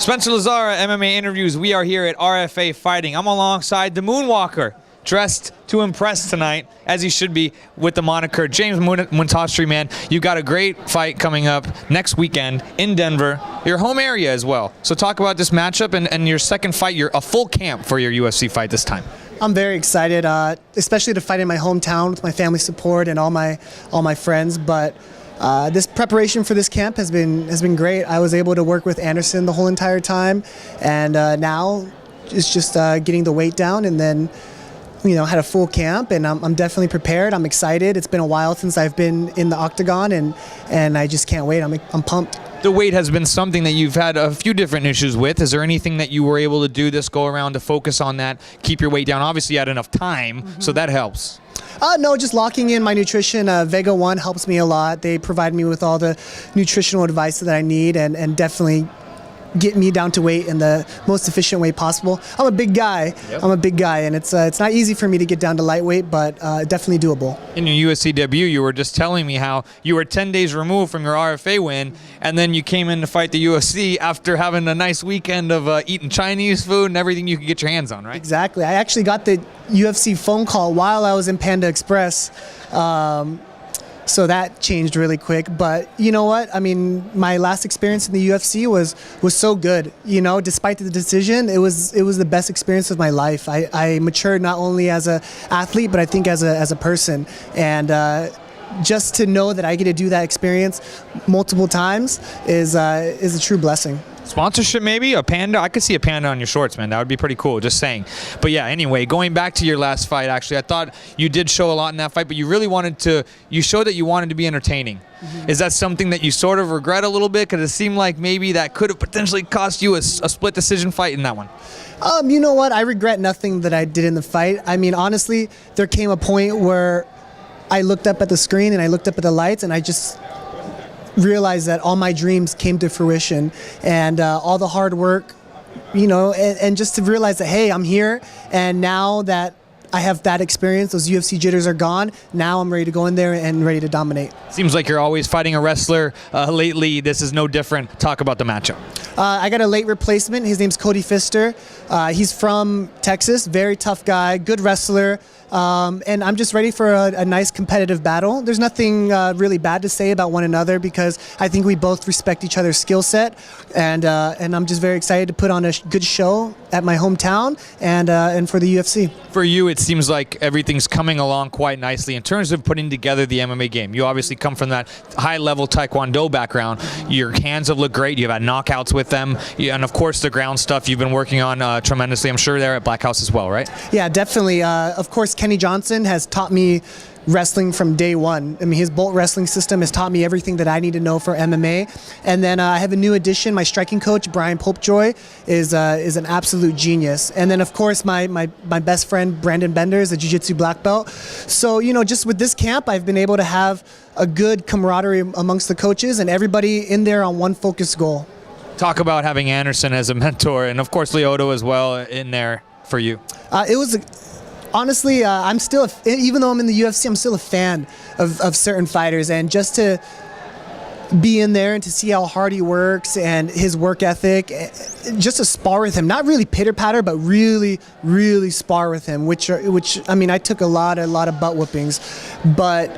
Spencer Lazara, MMA Interviews. We are here at RFA Fighting. I'm alongside the Moonwalker, dressed to impress tonight, as he should be, with the moniker James Moontasri. Man, you got a great fight coming up next weekend in Denver, your home area as well. So talk about this matchup and your second fight. You're a full camp for your UFC fight this time. I'm very excited, especially to fight in my hometown with my family support and all my friends. But this preparation for this camp has been great. I was able to work with Anderson the whole entire time, and now it's just getting the weight down, and then had a full camp, and I'm definitely prepared. I'm excited. It's been a while since I've been in the octagon, and I just can't wait. I'm pumped. The weight has been something that you've had a few different issues with. Is there anything that you were able to do this go around to focus on that, keep your weight down? Obviously, you had enough time, so that helps. No, just locking in my nutrition. Vega One helps me a lot. They provide me with all the nutritional advice that I need, and definitely get me down to weight in the most efficient way possible. I'm a big guy. Yep. I'm a big guy, and it's not easy for me to get down to lightweight, but definitely doable. In your UFC debut, you were just telling me how you were 10 days removed from your RFA win, and then you came in to fight the UFC after having a nice weekend of eating Chinese food and everything you could get your hands on, right? Exactly. I actually got the UFC phone call while I was in Panda Express. So that changed really quick, but you know what? I mean, my last experience in the UFC was so good. Despite the decision, it was the best experience of my life. I matured not only as an athlete, but I think as a person. And just to know that I get to do that experience multiple times is a true blessing. Sponsorship maybe? A panda? I could see a panda on your shorts, man. That would be pretty cool, just saying. But yeah, anyway, going back to your last fight, actually, I thought you did show a lot in that fight, but you really you showed that you wanted to be entertaining. Mm-hmm. Is that something that you sort of regret a little bit? Because it seemed like maybe that could have potentially cost you a split decision fight in that one. You know what? I regret nothing that I did in the fight. I mean, honestly, there came a point where I looked up at the screen and I looked up at the lights, and I just realized that all my dreams came to fruition, and all the hard work, and just to realize that, hey, I'm here, and now that I have that experience, those UFC jitters are gone, now I'm ready to go in there and ready to dominate. Seems like you're always fighting a wrestler. Lately, this is no different. Talk about the matchup. I got a late replacement. His name's Cody Pfister. He's from Texas, very tough guy, good wrestler. And I'm just ready for a nice competitive battle. There's nothing really bad to say about one another, because I think we both respect each other's skill set, and I'm just very excited to put on a good show at my hometown and for the UFC. For you, it seems like everything's coming along quite nicely in terms of putting together the MMA game. You obviously come from that high-level Taekwondo background. Your hands have looked great. You've had knockouts with them, and of course the ground stuff you've been working on tremendously. I'm sure there at Black House as well, right? Yeah, definitely. Of course, Kenny Johnson has taught me wrestling from day one. I mean, his Bolt wrestling system has taught me everything that I need to know for MMA. And then I have a new addition. My striking coach, Brian Popejoy, is an absolute genius. And then, of course, my best friend, Brandon Bender, is a jiu-jitsu black belt. So, just with this camp, I've been able to have a good camaraderie amongst the coaches and everybody in there on one focused goal. Talk about having Anderson as a mentor, and of course Lyoto as well in there for you. Honestly, I'm still, even though I'm in the UFC, I'm still a fan of certain fighters, and just to be in there and to see how hard he works and his work ethic, just to spar with him, not really pitter patter, but really, really spar with him, which I mean, I took a lot of butt whoopings, but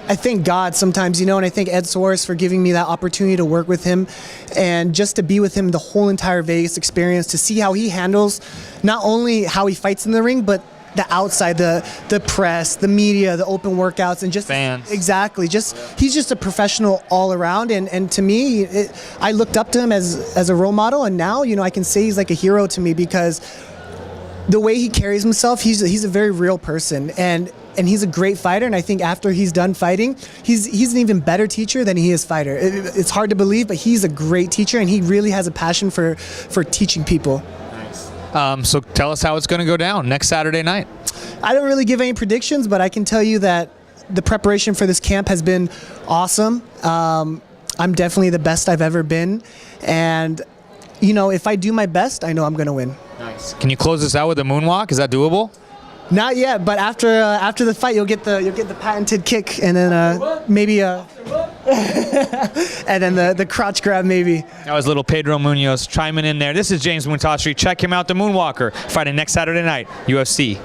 I thank God sometimes, and I thank Ed Soares for giving me that opportunity to work with him, and just to be with him the whole entire Vegas experience, to see how he handles not only how he fights in the ring, but the outside, the press, the media, the open workouts, and just fans. Exactly. He's just a professional all around, and to me, I looked up to him as a role model, and now I can say he's like a hero to me, because the way he carries himself, he's a very real person, and he's a great fighter, and I think after he's done fighting, he's an even better teacher than he is fighter. It's hard to believe, but he's a great teacher, and he really has a passion for teaching people. Nice. So tell us how it's going to go down next Saturday night. I don't really give any predictions, but I can tell you that the preparation for this camp has been awesome. I'm definitely the best I've ever been, and if I do my best, I know I'm going to win. Nice. Can you close this out with a moonwalk? Is that doable? Not yet, but after the fight, you'll get the patented kick, and then maybe and then the crotch grab maybe. That was little Pedro Munoz chiming in there. This is James Moontasri. Check him out, the Moonwalker, fighting next Saturday night, UFC.